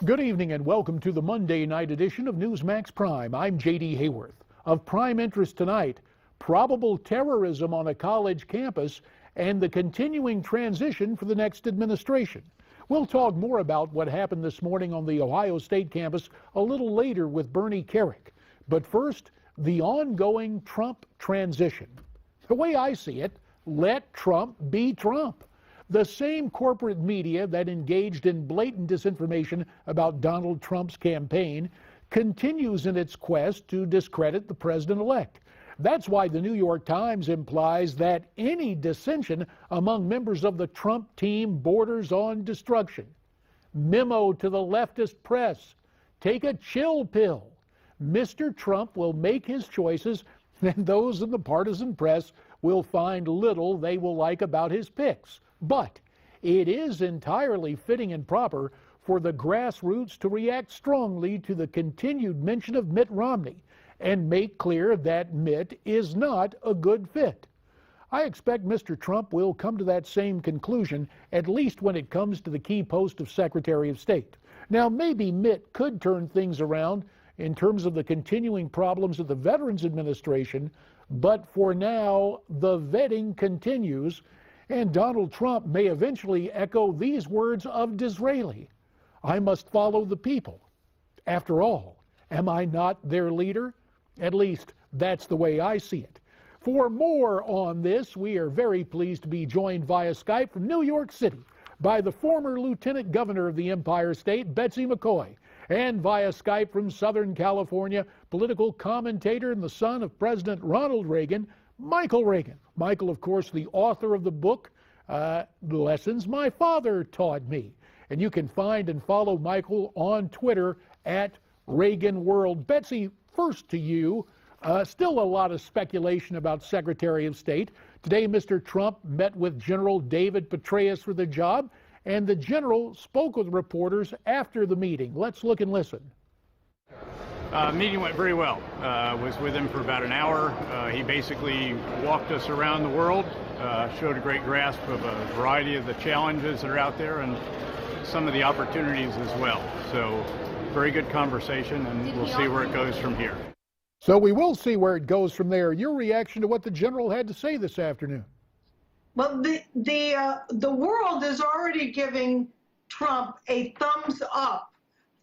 Good evening and welcome to the Monday night edition of Newsmax Prime. I'm J.D. Hayworth. Of prime interest tonight, probable terrorism on a college campus and the continuing transition for the next administration. We'll talk more about what happened this morning on the Ohio State campus a little later with Bernie Carrick. But first, the ongoing Trump transition. The way I see it, let Trump be Trump. The same corporate media that engaged in blatant disinformation about Donald Trump's campaign continues in its quest to discredit the president-elect. That's why the New York Times implies that any dissension among members of the Trump team borders on destruction. Memo to the leftist press: take a chill pill. Mr. Trump will make his choices, and those in the partisan press will find little they will like about his picks. But it is entirely fitting and proper for the grassroots to react strongly to the continued mention of Mitt Romney and make clear that Mitt is not a good fit. I expect Mr. Trump will come to that same conclusion, at least when it comes to the key post of Secretary of State. Now, maybe Mitt could turn things around in terms of the continuing problems of the Veterans Administration, but for now, the vetting continues. And Donald Trump may eventually echo these words of Disraeli: I must follow the people. After all, am I not their leader? At least that's the way I see it. For more on this, we are very pleased to be joined via Skype from New York City by the former Lieutenant Governor of the Empire State, Betsy McCaughey, and via Skype from Southern California, political commentator and the son of President Ronald Reagan, Michael Reagan. Michael, of course, the author of the book, Lessons My Father Taught Me. And you can find and follow Michael on Twitter at Reagan World. Betsy, first to you. Still a lot of speculation about Secretary of State. Today, Mr. Trump met with General David Petraeus for the job, and the general spoke with reporters after the meeting. Let's look and listen. Meeting went very well. Was with him for about an hour. He basically walked us around the world, showed a great grasp of a variety of the challenges that are out there and some of the opportunities as well. So very good conversation, and we'll see where it goes from here. So we will see where it goes from there. Your reaction to what the general had to say this afternoon? Well, the world is already giving Trump a thumbs up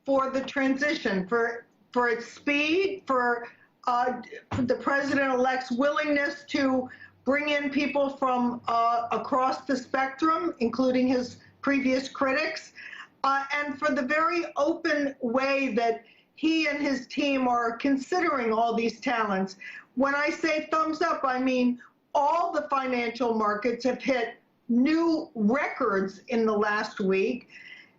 for the transition, for its speed, for the president-elect's willingness to bring in people from across the spectrum, including his previous critics, and for the very open way that he and his team are considering all these talents. When I say thumbs up, I mean all the financial markets have hit new records in the last week.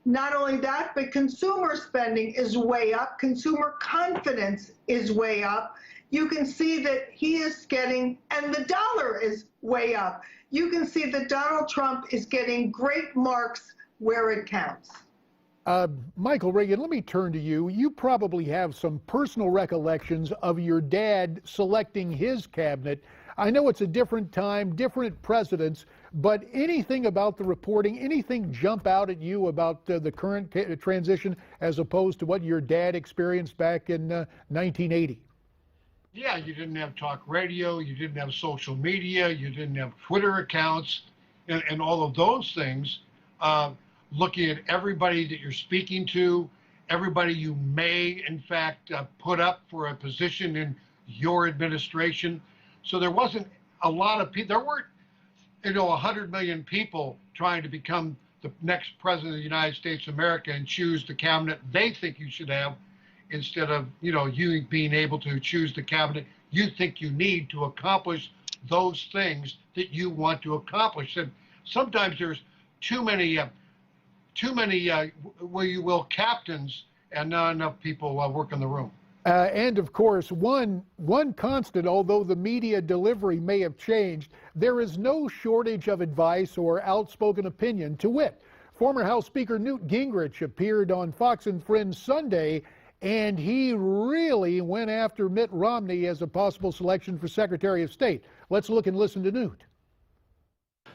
Not only that, but consumer spending is way up. Consumer confidence is way up. You can see that he is getting, and the dollar is way up. You can see that Donald Trump is getting great marks where it counts. Michael Reagan, let me turn to you. You probably have some personal recollections of your dad selecting his cabinet. I know it's a different time, different presidents, but anything about the reporting, anything jump out at you about the current transition as opposed to what your dad experienced back in 1980? Yeah, you didn't have talk radio, you didn't have social media, you didn't have Twitter accounts, and all of those things. Looking at everybody that you're speaking to, everybody you may, in fact, put up for a position in your administration. So there wasn't a lot of people. There weren't, 100 million people trying to become the next president of the United States of America and choose the cabinet they think you should have, instead of, you being able to choose the cabinet you think you need to accomplish those things that you want to accomplish. And sometimes there's too many, captains and not enough people work in the room. And of course, one constant, although the media delivery may have changed, there is no shortage of advice or outspoken opinion. To wit, former House Speaker Newt Gingrich appeared on Fox and Friends Sunday, and he really went after Mitt Romney as a possible selection for Secretary of State. Let's look and listen to Newt.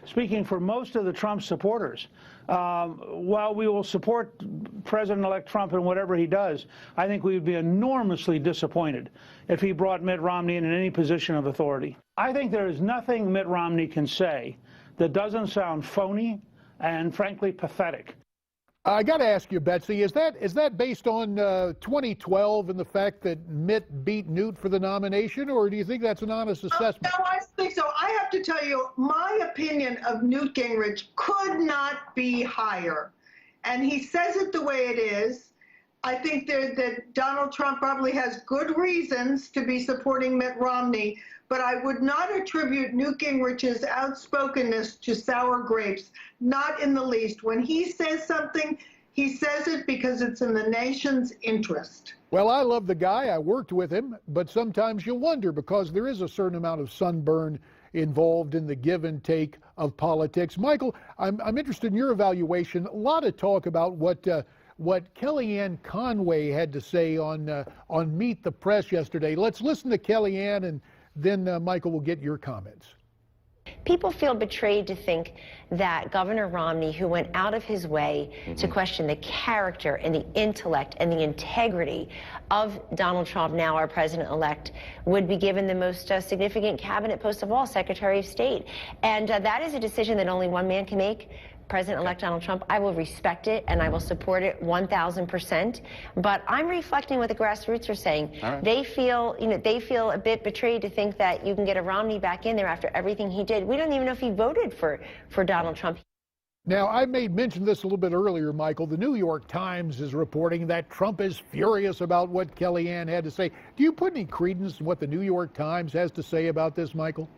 speaking for most of the Trump supporters. While we will support President-elect Trump in whatever he does, I think we would be enormously disappointed if he brought Mitt Romney in any position of authority. I think there is nothing Mitt Romney can say that doesn't sound phony and, frankly, pathetic. I got to ask you, Betsy, is that based on 2012 and the fact that Mitt beat Newt for the nomination, or do you think that's an honest assessment? No, I think so. I have to tell you, my opinion of Newt Gingrich could not be higher. And he says it the way it is. I think that Donald Trump probably has good reasons to be supporting Mitt Romney, but I would not attribute Newt Gingrich's outspokenness to sour grapes, not in the least. When he says something, he says it because it's in the nation's interest. Well, I love the guy. I worked with him, but sometimes you wonder because there is a certain amount of sunburn involved in the give and take of politics. Michael, I'm interested in your evaluation. A lot of talk about what Kellyanne Conway had to say on Meet the Press yesterday. Let's listen to Kellyanne, and then Michael will get your comments. People feel betrayed to think that Governor Romney, who went out of his way to question the character and the intellect and the integrity of Donald Trump, now our president-elect, would be given the most significant cabinet post of all, Secretary of State. And that is a decision that only one man can make. President-elect Donald Trump. I will respect it and I will support it 1,000%. But I'm reflecting what the grassroots are saying. Right. They feel a bit betrayed to think that you can get a Romney back in there after everything he did. We don't even know if he voted for Donald Trump. Now, I made mention this a little bit earlier, Michael. The New York Times is reporting that Trump is furious about what Kellyanne had to say. Do you put any credence in what the New York Times has to say about this, Michael?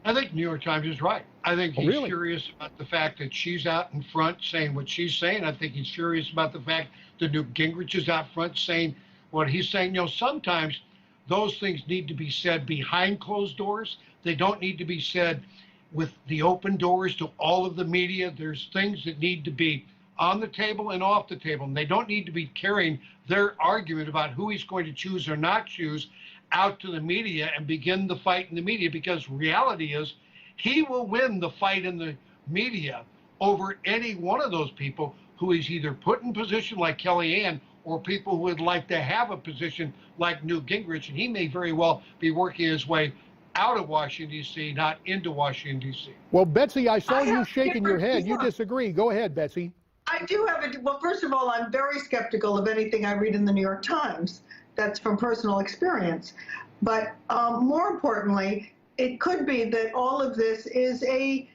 I think New York Times is right. I think he's furious about the fact that she's out in front saying what she's saying. I think he's furious about the fact that Newt Gingrich is out front saying what he's saying. You know, sometimes those things need to be said behind closed doors. They don't need to be said with the open doors to all of the media. There's things that need to be on the table and off the table, and they don't need to be carrying their argument about who he's going to choose or not choose out to the media and begin the fight in the media, because reality is he will win the fight in the media over any one of those people who is either put in position like Kellyanne or people who would like to have a position like Newt Gingrich, and he may very well be working his way out of Washington, D.C., not into Washington, D.C. Well, Betsy, I saw you shaking your head. You disagree. Go ahead, Betsy. I do have it. Well, first of all, I'm very skeptical of anything I read in the New York Times. That's from personal experience. But more importantly, it could be that all of this is a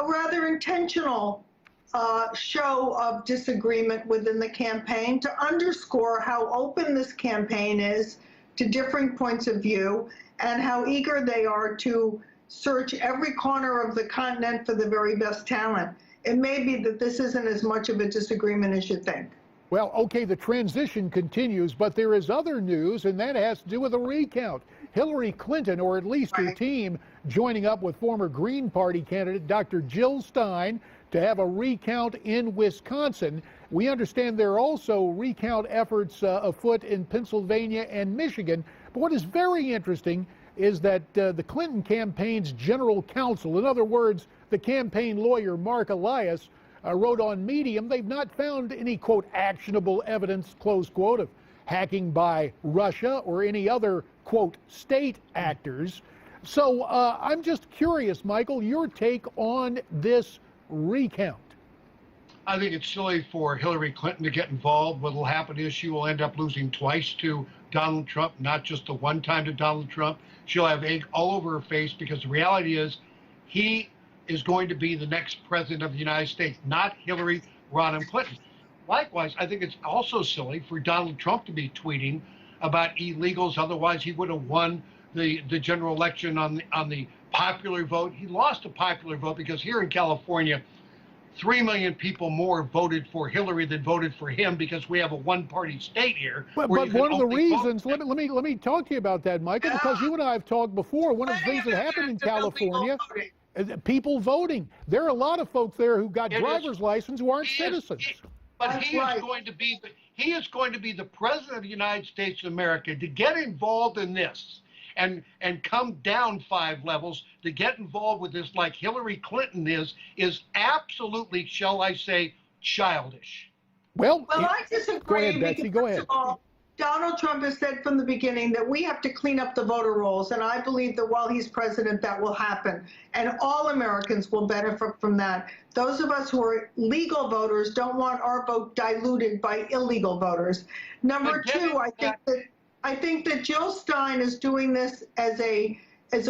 rather intentional show of disagreement within the campaign to underscore how open this campaign is to differing points of view and how eager they are to search every corner of the continent for the very best talent. It may be that this isn't as much of a disagreement as you think. Well, okay, the transition continues, but there is other news, and that has to do with a recount. Hillary Clinton, or at least her team, joining up with former Green Party candidate Dr. Jill Stein to have a recount in Wisconsin. We understand there are also recount efforts afoot in Pennsylvania and Michigan. But what is very interesting is that the Clinton campaign's general counsel, in other words, the campaign lawyer Mark Elias, wrote on Medium, they've not found any, quote, actionable evidence, close quote, of hacking by Russia or any other, quote, state actors. So I'm just curious, Michael, your take on this recount. I think it's silly for Hillary Clinton to get involved. What will happen is she will end up losing twice to Donald Trump, not just the one time to Donald Trump. She'll have egg all over her face, because the reality is he is going to be the next president of the United States, not Hillary Rodham Clinton. Likewise, I think it's also silly for Donald Trump to be tweeting about illegals. Otherwise, he would have won the general election on the popular vote. He lost a popular vote because here in California, 3 million people more voted for Hillary than voted for him, because we have a one-party state here. But one of the reasons, let me talk to you about that, Michael, because you and I have talked before. One of the things that happened in California, people voting. There are a lot of folks there who got driver's license who aren't citizens. But he is going to be the president of the United States of America. To get involved in this and come down 5 levels to get involved with this like Hillary Clinton is absolutely, shall I say, childish. Well, I disagree. Go ahead, Betsy. Go ahead. First of all, Donald Trump has said from the beginning that we have to clean up the voter rolls, and I believe that while he's president, that will happen, and all Americans will benefit from that. Those of us who are legal voters don't want our vote diluted by illegal voters. Number two, I think that Jill Stein is doing this as a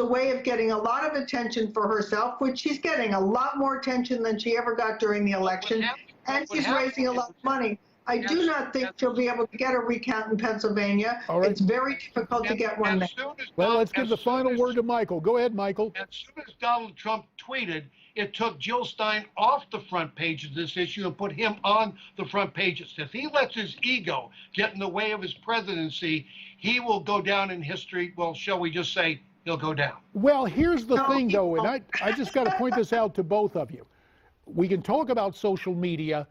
way of getting a lot of attention for herself, which she's getting a lot more attention than she ever got during the election, and she's raising a lot of money. I do not think she'll be able to get a recount in Pennsylvania. All right. It's very difficult to get one there. Well, let's give the final word to Michael. Go ahead, Michael. As soon as Donald Trump tweeted, it took Jill Stein off the front page of this issue and put him on the front pages. If he lets his ego get in the way of his presidency, he will go down in history. Well, shall we just say he'll go down? Well, here's the thing, though, and I just got to point this out to both of you. We can talk about social media.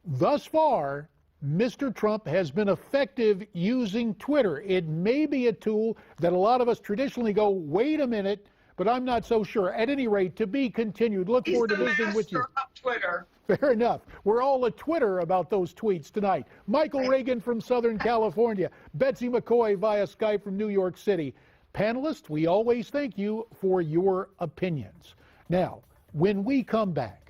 Thus far, Mr. Trump has been effective using Twitter. It may be a tool that a lot of us traditionally go, wait a minute, but I'm not so sure. At any rate, to be continued. Look forward to visiting with you. He's the master of Twitter. Fair enough. We're all at Twitter about those tweets tonight. Michael Reagan from Southern California. Betsy McCaughey via Skype from New York City. Panelists, we always thank you for your opinions. Now, when we come back,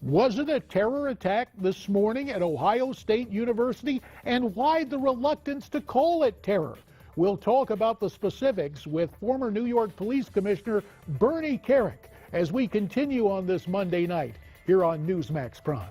was it a terror attack this morning at Ohio State University? And why the reluctance to call it terror? We'll talk about the specifics with former New York Police Commissioner Bernie Kerik as we continue on this Monday night here on Newsmax Prime.